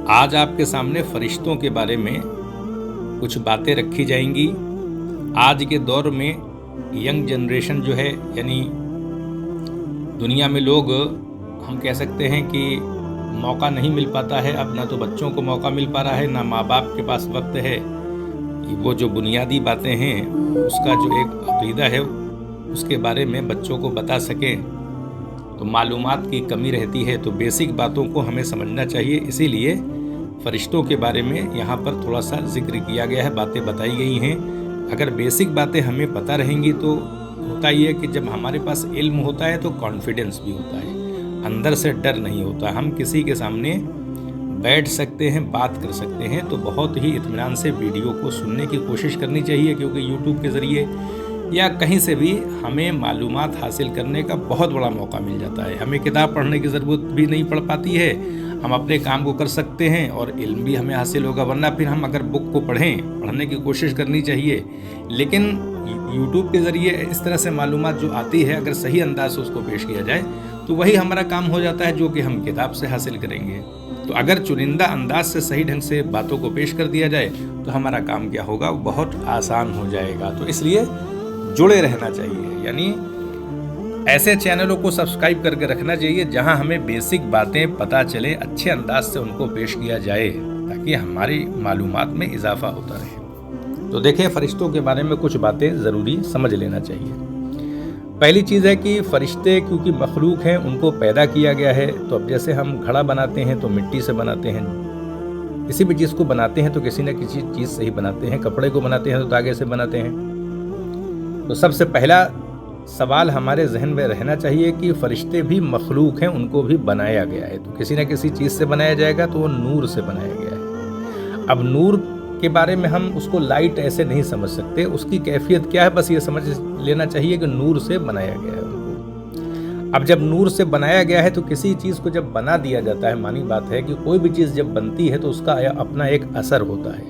आज आपके सामने फरिश्तों के बारे में कुछ बातें रखी जाएंगी। आज के दौर में यंग जनरेशन जो है, यानी दुनिया में लोग, हम कह सकते हैं कि मौका नहीं मिल पाता है। अब ना तो बच्चों को मौका मिल पा रहा है, ना माँ बाप के पास वक्त है कि वो जो बुनियादी बातें हैं उसका जो एक अक़ीदा है उसके बारे में बच्चों को बता सकें। तो मालूमात की कमी रहती है, तो बेसिक बातों को हमें समझना चाहिए। इसीलिए फरिश्तों के बारे में यहाँ पर थोड़ा सा जिक्र किया गया है, बातें बताई गई हैं। अगर बेसिक बातें हमें पता रहेंगी तो होता ही है कि जब हमारे पास इल्म होता है तो कॉन्फिडेंस भी होता है, अंदर से डर नहीं होता। हम किसी के सामने बैठ सकते हैं, बात कर सकते हैं। तो बहुत ही इत्मीनान से वीडियो को सुनने की कोशिश करनी चाहिए, क्योंकि यूट्यूब के ज़रिए या कहीं से भी हमें मालूमात हासिल करने का बहुत बड़ा मौका मिल जाता है। हमें किताब पढ़ने की ज़रूरत भी नहीं पड़ पाती है, हम अपने काम को कर सकते हैं और इल्म भी हमें हासिल होगा। वरना फिर हम अगर बुक को पढ़ने की कोशिश करनी चाहिए, लेकिन यूट्यूब के ज़रिए इस तरह से मालूमात जो आती है, अगर सही अंदाज से उसको पेश किया जाए तो वही हमारा काम हो जाता है जो कि हम किताब से हासिल करेंगे। तो अगर चुनिंदा अंदाज से सही ढंग से बातों को पेश कर दिया जाए तो हमारा काम क्या होगा, बहुत आसान हो जाएगा। तो इसलिए जुड़े रहना चाहिए, यानी ऐसे चैनलों को सब्सक्राइब करके रखना चाहिए जहां हमें बेसिक बातें पता चले, अच्छे अंदाज से उनको पेश किया जाए, ताकि हमारी मालूमात में इजाफा होता रहे। तो देखें, फरिश्तों के बारे में कुछ बातें ज़रूरी समझ लेना चाहिए। पहली चीज़ है कि फरिश्ते क्योंकि मखलूक हैं, उनको पैदा किया गया है। तो अब जैसे हम घड़ा बनाते हैं तो मिट्टी से बनाते हैं, किसी भी चीज़ को बनाते हैं तो किसी न किसी चीज़ से ही बनाते हैं। कपड़े को बनाते हैं तो धागे से बनाते हैं। तो सबसे पहला सवाल हमारे जहन में रहना चाहिए कि फरिश्ते भी मखलूक हैं, उनको भी बनाया गया है। तो किसी न किसी चीज़ से बनाया जाएगा, तो वो नूर से बनाया गया है। अब नूर के बारे में हम उसको लाइट ऐसे नहीं समझ सकते, उसकी कैफियत क्या है बस ये समझ लेना चाहिए कि नूर से बनाया गया है उनको। अब जब नूर से बनाया गया है तो किसी चीज़ को जब बना दिया जाता है, मानी बात है कि कोई भी चीज़ जब बनती है तो उसका अपना एक असर होता है,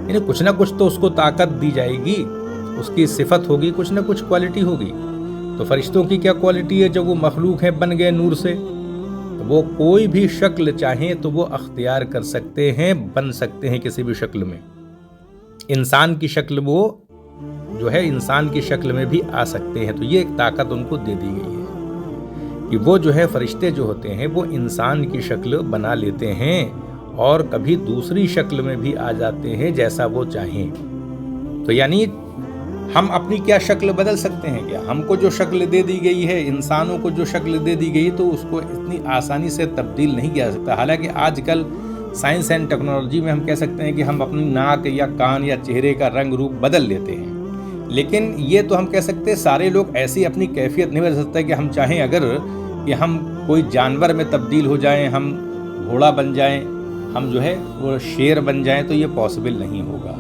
यानी कुछ ना कुछ तो उसको ताकत दी जाएगी, उसकी सिफत होगी, कुछ ना कुछ क्वालिटी होगी। तो फरिश्तों की क्या क्वालिटी है? जब वो मखलूक हैं, बन गए नूर से, तो वो कोई भी शक्ल चाहें तो वो अख्तियार कर सकते हैं, बन सकते हैं किसी भी शक्ल में। इंसान की शक्ल, वो जो है इंसान की शक्ल में भी आ सकते हैं। तो ये एक ताकत उनको दे दी गई है कि वो जो है फरिश्ते जो होते हैं वो इंसान की शक्ल बना लेते हैं और कभी दूसरी शक्ल में भी आ जाते हैं जैसा वो चाहें। तो यानी हम अपनी क्या शक्ल बदल सकते हैं क्या? हमको जो शक्ल दे दी गई है, इंसानों को जो शक्ल दे दी गई, तो उसको इतनी आसानी से तब्दील नहीं किया जा सकता। हालांकि आजकल साइंस एंड टेक्नोलॉजी में हम कह सकते हैं कि हम अपनी नाक या कान या चेहरे का रंग रूप बदल लेते हैं, लेकिन ये तो हम कह सकते हैं सारे लोग ऐसी अपनी कैफियत नहीं बदल सकते कि हम चाहें अगर कि हम कोई जानवर में तब्दील हो जाएं, हम घोड़ा बन जाएं, हम जो है वो शेर बन जाएं, तो ये पॉसिबल नहीं होगा।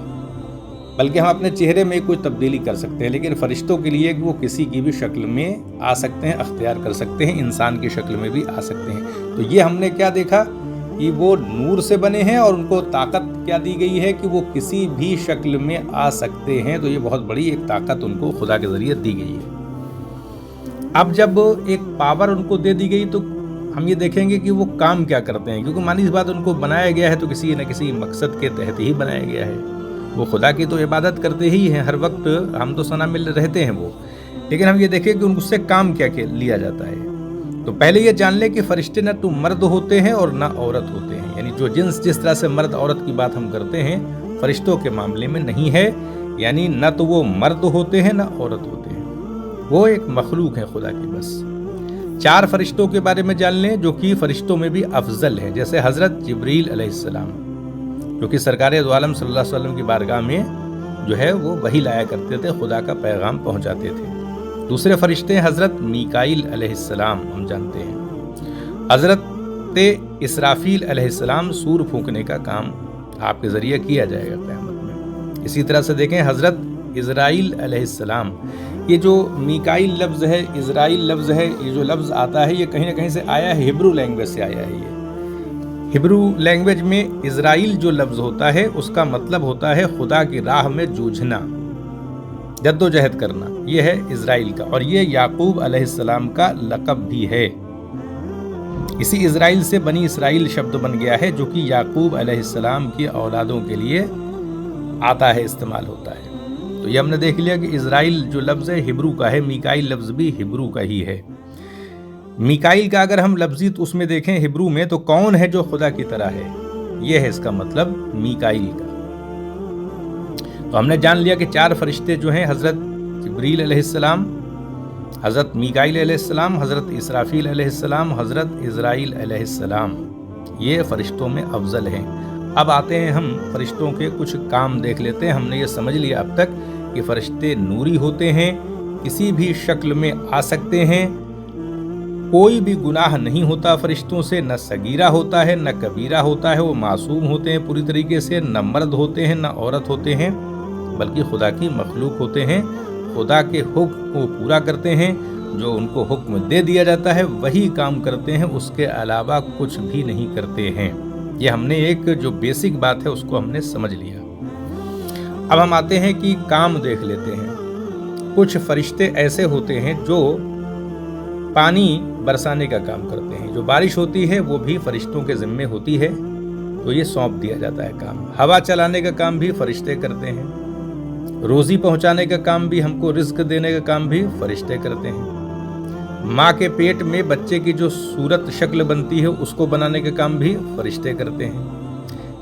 बल्कि हम अपने चेहरे में कोई तब्दीली कर सकते हैं, लेकिन फरिश्तों के लिए वो किसी की भी शक्ल में आ सकते हैं, अख्तियार कर सकते हैं, इंसान की शक्ल में भी आ सकते हैं। तो ये हमने क्या देखा कि वो नूर से बने हैं और उनको ताकत क्या दी गई है कि वो किसी भी शक्ल में आ सकते हैं। तो ये बहुत बड़ी एक ताकत उनको खुदा के ज़रिए दी गई है। अब जब एक पावर उनको दे दी गई तो हम ये देखेंगे कि वो काम क्या करते हैं, क्योंकि मानी इस बात उनको बनाया गया है तो किसी न किसी मकसद के तहत ही बनाया गया है। वो खुदा की तो इबादत करते ही हैं, हर वक्त हम तो सना मिल रहते हैं वो, लेकिन हम ये देखें कि उनसे काम क्या लिया जाता है। तो पहले ये जान लें कि फरिश्ते न तो मर्द होते हैं और ना औरत होते हैं, यानी जो जिस तरह से मर्द औरत की बात हम करते हैं फरिश्तों के मामले में नहीं है। यानी न तो वो मर्द होते हैं ना औरत होते हैं, वो एक मखलूक है खुदा की। बस 4 फरिश्तों के बारे में जान लें जो कि फरिश्तों में भी अफजल हैं, जैसे हज़रत जिब्रील अलैहिस्सलाम, जो कि सरकार दो आलम सल्लल्लाहु अलैहि वसल्लम की बारगाह में जो है वो वही लाया करते थे, खुदा का पैगाम पहुंचाते थे। दूसरे फरिश्ते हज़रत मीकाईल अलैहिस्सलाम, हम जानते हैं। हज़रत इसराफील अलैहिस्सलाम, सूर फूंकने का काम आपके ज़रिए किया जाएगा क़यामत में। इसी तरह से देखें हज़रत इज़राइल अलैहिस्सलाम, ये जो मीकाईल लफ्ज़ है, इज़राइल लफ्ज़ है, ये जो लफ्ज़ आता है ये कहीं ना कहीं से आया है, हिब्रू लैंग्वेज से आया है। ये हिब्रू लैंग्वेज में इज़राइल जो लफ्ज़ होता है उसका मतलब होता है खुदा की राह में जूझना, जद्दोजहद करना, ये है इज़राइल का। और ये याकूब अलैहिस्सलाम का लक़ब भी है। اسی اسرائیل سے بنی اسرائیل شبد بن گیا ہے جو کہ یعقوب علیہ السلام کی اولادوں کے لیے آتا ہے، استعمال ہوتا ہے۔ تو یہ ہم نے دیکھ لیا کہ اسرائیل جو لفظ ہے ہبرو کا ہے، میکائیل لفظ بھی ہبرو کا ہی ہے۔ میکائیل کا اگر ہم لفظی تو اس میں دیکھیں ہبرو میں تو کون ہے جو خدا کی طرح ہے، یہ ہے اس کا مطلب میکائیل کا۔ تو ہم نے جان لیا کہ 4 فرشتے جو ہیں، حضرت جبریل علیہ السلام، حضرت میکائیل علیہ السلام، حضرت اسرافیل علیہ السلام، حضرت اسرائیل علیہ السلام، یہ فرشتوں میں افضل ہیں۔ اب آتے ہیں ہم فرشتوں کے کچھ کام دیکھ لیتے ہیں۔ ہم نے یہ سمجھ لیا اب تک کہ فرشتے نوری ہوتے ہیں، کسی بھی شکل میں آ سکتے ہیں، کوئی بھی گناہ نہیں ہوتا فرشتوں سے، نہ صغیرہ ہوتا ہے نہ کبیرہ ہوتا ہے، وہ معصوم ہوتے ہیں پوری طریقے سے، نہ مرد ہوتے ہیں نہ عورت ہوتے ہیں، بلکہ خدا کی مخلوق ہوتے ہیں، خدا کے حکم کو پورا کرتے ہیں، جو ان کو حکم دے دیا جاتا ہے وہی کام کرتے ہیں، اس کے علاوہ کچھ بھی نہیں کرتے ہیں۔ یہ ہم نے ایک جو بیسک بات ہے اس کو ہم نے سمجھ لیا۔ اب ہم آتے ہیں کہ کام دیکھ لیتے ہیں۔ کچھ فرشتے ایسے ہوتے ہیں جو پانی برسانے کا کام کرتے ہیں، جو بارش ہوتی ہے وہ بھی فرشتوں کے ذمے ہوتی ہے، تو یہ سونپ دیا جاتا ہے کام۔ ہوا چلانے کا کام بھی فرشتے کرتے ہیں، روزی پہنچانے کا کام بھی، ہم کو رزق دینے کا کام بھی فرشتے کرتے ہیں۔ ماں کے پیٹ میں بچے کی جو صورت شکل بنتی ہے اس کو بنانے کا کام بھی فرشتے کرتے ہیں۔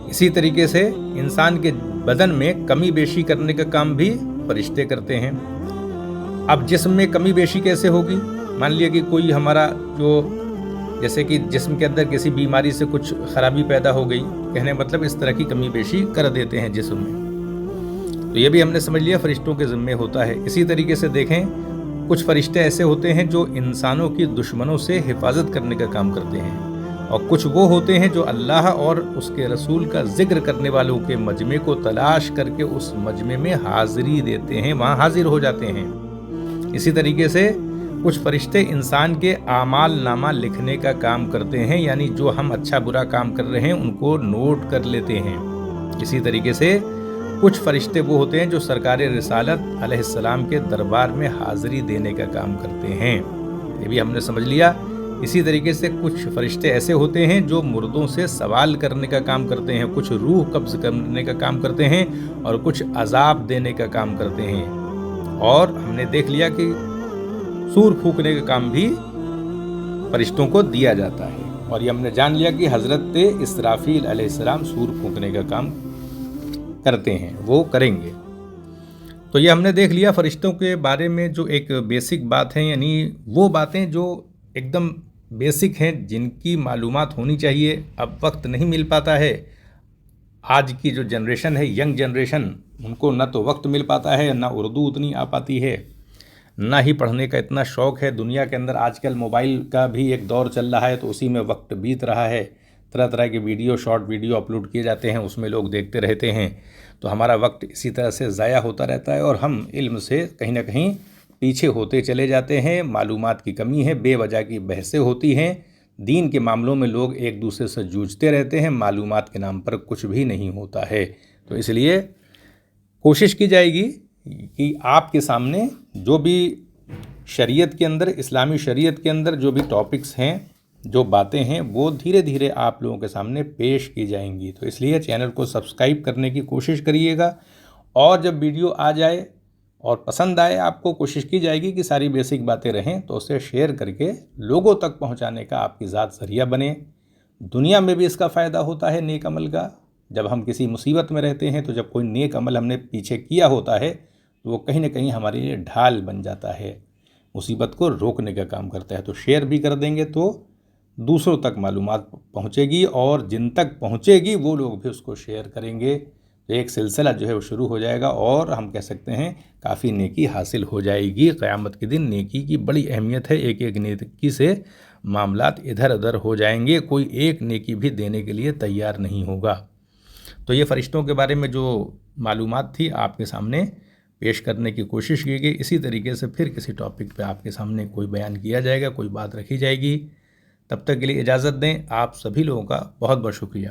اسی طریقے سے انسان کے بدن میں کمی بیشی کرنے کا کام بھی فرشتے کرتے ہیں۔ اب جسم میں کمی بیشی کیسے ہوگی؟ مان لیا کہ کوئی ہمارا جو جیسے کہ جسم کے اندر کسی بیماری سے کچھ خرابی پیدا ہو گئی، کہنے مطلب اس طرح کی کمی بیشی کر دیتے ہیں جسم میں، تو یہ بھی ہم نے سمجھ لیا فرشتوں کے ذمے ہوتا ہے۔ اسی طریقے سے دیکھیں کچھ فرشتے ایسے ہوتے ہیں جو انسانوں کی دشمنوں سے حفاظت کرنے کا کام کرتے ہیں، اور کچھ وہ ہوتے ہیں جو اللہ اور اس کے رسول کا ذکر کرنے والوں کے مجمع کو تلاش کر کے اس مجمع میں حاضری دیتے ہیں، وہاں حاضر ہو جاتے ہیں۔ اسی طریقے سے کچھ فرشتے انسان کے اعمال نامہ لکھنے کا کام کرتے ہیں، یعنی جو ہم اچھا برا کام کر رہے ہیں ان کو نوٹ کر لیتے ہیں۔ اسی طریقے سے کچھ فرشتے وہ ہوتے ہیں جو سرکار رسالت علیہ السلام کے دربار میں حاضری دینے کا کام کرتے ہیں، یہ بھی ہم نے سمجھ لیا۔ اسی طریقے سے کچھ فرشتے ایسے ہوتے ہیں جو مردوں سے سوال کرنے کا کام کرتے ہیں، کچھ روح قبض کرنے کا کام کرتے ہیں اور کچھ عذاب دینے کا کام کرتے ہیں۔ اور ہم نے دیکھ لیا کہ سور پھونکنے کا کام بھی فرشتوں کو دیا جاتا ہے، اور یہ ہم نے جان لیا کہ حضرت اسرافیل علیہ السلام سور پھونکنے کا کام کرتے ہیں، وہ کریں گے۔ تو یہ ہم نے دیکھ لیا فرشتوں کے بارے میں جو ایک بیسک بات ہے، یعنی وہ باتیں جو ایک دم بیسک ہیں جن کی معلومات ہونی چاہیے۔ اب وقت نہیں مل پاتا ہے، آج کی جو جنریشن ہے، ینگ جنریشن، ان کو نہ تو وقت مل پاتا ہے، نہ اردو اتنی آ پاتی ہے، نہ ہی پڑھنے کا اتنا شوق ہے۔ دنیا کے اندر آج کل موبائل کا بھی ایک دور چل رہا ہے، تو اسی میں وقت بیت رہا ہے، طرح طرح کے ویڈیو، شارٹ ویڈیو اپلوڈ کیے جاتے ہیں، اس میں لوگ دیکھتے رہتے ہیں، تو ہمارا وقت اسی طرح سے ضائع ہوتا رہتا ہے، اور ہم علم سے کہیں نہ کہیں پیچھے ہوتے چلے جاتے ہیں۔ معلومات کی کمی ہے، بے وجہ کی بحثیں ہوتی ہیں، دین کے معاملوں میں لوگ ایک دوسرے سے جوجھتے رہتے ہیں، معلومات کے نام پر کچھ بھی نہیں ہوتا ہے۔ تو اس لیے کوشش کی جائے گی کہ آپ کے سامنے جو بھی شریعت کے اندر، اسلامی شریعت کے اندر جو بھی ٹاپکس ہیں، جو باتیں ہیں، وہ دھیرے دھیرے آپ لوگوں کے سامنے پیش کی جائیں گی۔ تو اس لیے چینل کو سبسکرائب کرنے کی کوشش کریے گا، اور جب ویڈیو آ جائے اور پسند آئے آپ کو، کوشش کی جائے گی کہ ساری بیسک باتیں رہیں تو اسے شیئر کر کے لوگوں تک پہنچانے کا آپ کی ذات ذریعہ بنے۔ دنیا میں بھی اس کا فائدہ ہوتا ہے نیک عمل کا۔ جب ہم کسی مصیبت میں رہتے ہیں تو جب کوئی نیک عمل ہم نے پیچھے کیا ہوتا ہے تو وہ کہیں نہ کہیں ہمارے لیے ڈھال بن جاتا ہے، مصیبت کو روکنے کا کام کرتا ہے۔ تو شیئر بھی کر دیں گے تو دوسروں تک معلومات پہنچے گی، اور جن تک پہنچے گی وہ لوگ بھی اس کو شیئر کریں گے، تو ایک سلسلہ جو ہے وہ شروع ہو جائے گا، اور ہم کہہ سکتے ہیں کافی نیکی حاصل ہو جائے گی۔ قیامت کے دن نیکی کی بڑی اہمیت ہے، ایک ایک نیکی سے معاملات ادھر ادھر ہو جائیں گے، کوئی ایک نیکی بھی دینے کے لیے تیار نہیں ہوگا۔ تو یہ فرشتوں کے بارے میں جو معلومات تھی آپ کے سامنے پیش کرنے کی کوشش کی گئی۔ اسی طریقے سے پھر کسی ٹاپک پہ آپ کے سامنے کوئی بیان کیا جائے گا، کوئی بات رکھی جائے گی۔ تب تک کے لیے اجازت دیں، آپ سبھی لوگوں کا بہت بہت شکریہ۔